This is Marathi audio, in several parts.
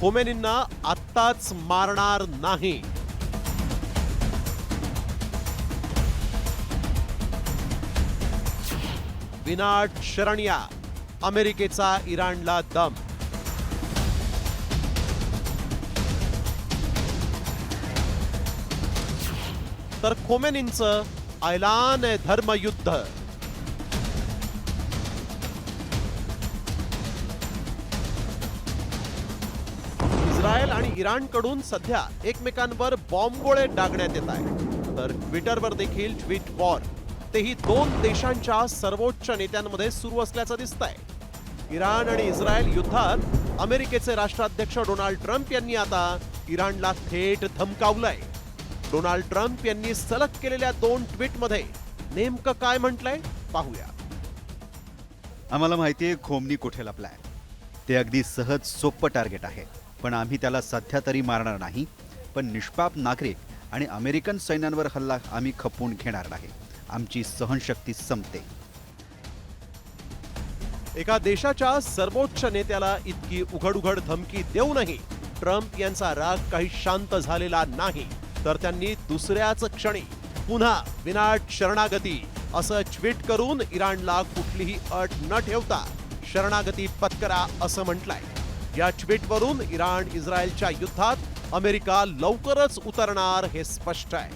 खोमेनींना आत्ताच मारणार नाही. विनाट शरणिया, अमेरिकेचा इराणला दम. तर खोमेनींचं ऐलान धर्मयुद्ध. इस्रायल आणि इराणकडून सध्या एकमेकांवर बॉम्बगोळे डागण्यात येत आहे. तर ट्विटरवर देखील ट्विट वॉर, तेही दोन देशांच्या सर्वोच्च नेत्यांमध्ये सुरू असल्याचं दिसतंय. इराण आणि इस्रायल युद्धात अमेरिकेचे राष्ट्राध्यक्ष डोनाल्ड ट्रम्प यांनी आता इराणला थेट धमकावलंय. डोनाल्ड ट्रम्प यांनी सलग केलेल्या 2 ट्विटमध्ये नेमकं काय म्हटलंय पाहूया. आम्हाला माहिती आहे खोमनी कुठे लपलाय. ते अगदी सहज सोपं टार्गेट आहे, पण आम्ही त्याला सध्या तरी मारणार नाही. पण निष्पाप नागरिक आणि अमेरिकन सैन्यांवर हल्ला आम्ही खपवून घेणार नाही. आमची सहनशक्ती संपते. एका देशाच्या सर्वोच्च नेत्याला इतकी उघड धमकी देऊनही ट्रम्प यांचा राग काही शांत झालेला नाही. तर त्यांनी दुसऱ्याच क्षणी पुन्हा विनाट शरणागती असं ट्विट करून इराणला कुठलीही अट न ठेवता शरणागती पत्करा असं म्हटलंय. या ट्विटवरून इराण इस्रायलच्या युद्धात अमेरिका लवकरच उतरणार हे स्पष्ट आहे.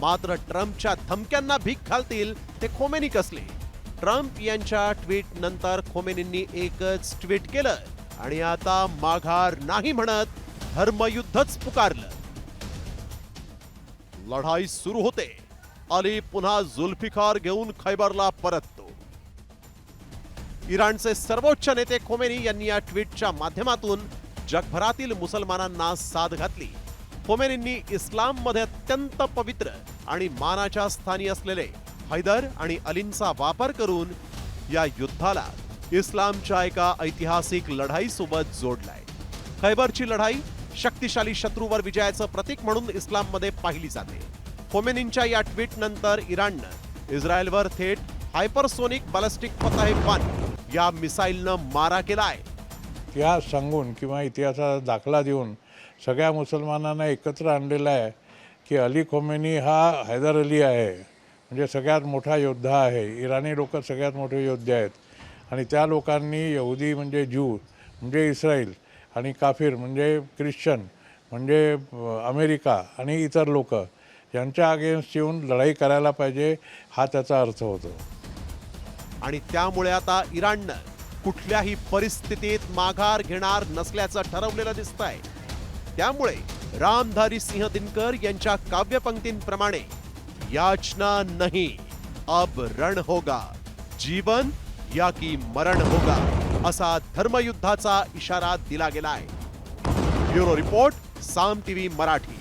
मात्र ट्रम्पच्या धमक्यांना भीक घालतील ते खोमेनी कसले. ट्रम्प यांच्या ट्विट नंतर खोमेनींनी एकच ट्विट केलं आणि आता माघार नाही म्हणत धर्मयुद्धच पुकारलं. लढाई सुरू होते. अली पुन्हा जुल्फिकार घेऊन खैबरला परततो. इराणचे सर्वोच्च नेते खोमेनी यांनी या ट्विटच्या माध्यमातून जगभरातील मुसलमानांना साद घातली. खोमेनींनी इस्लाममध्ये अत्यंत पवित्र आणि मानाच्या स्थानी असलेले हैदर आणि अलींचा वापर करून या युद्धाला इस्लामच्या एका ऐतिहासिक लढाईसोबत जोडलाय. खैबरची लढाई शक्तिशाली शत्रूवर विजयाचं प्रतीक म्हणून इस्लाममध्ये पाहिली जाते. खोमेनींच्या या ट्विट नंतर इराणनं इस्रायलवर थेट हायपरसोनिक बॅलिस्टिक फतह-1 या मिसाईलनं मारा केलाय. इतिहास सांगून किंवा इतिहासाचा दाखला देऊन सगळ्या मुसलमानांना एकत्र आणलेला आहे की अली खोमेनी हा हैदर अली आहे, म्हणजे सगळ्यात मोठा योद्धा आहे. इराणी लोक सगळ्यात मोठे योद्धे आहेत आणि त्या लोकांनी यहुदी म्हणजे ज्यू म्हणजे इस्रायल आणि काफिर म्हणजे ख्रिश्चन म्हणजे अमेरिका आणि इतर लोक यांच्या अगेन्स्ट येऊन लढाई करायला पाहिजे, हा त्याचा अर्थ होतो. आणि त्यामुळे आता इराणनं कुठल्याही परिस्थितीत माघार घेणार नसल्याचं ठरवलेलं दिसतंय. त्यामुळे रामधारी सिंह दिनकर यांच्या काव्यपंक्तींप्रमाणे याचना नहीं अब रण होगा, जीवन या की मरण होगा असा धर्मयुद्धाचा इशारा दिला गेलाय. ब्युरो रिपोर्ट, साम टीव्ही मराठी.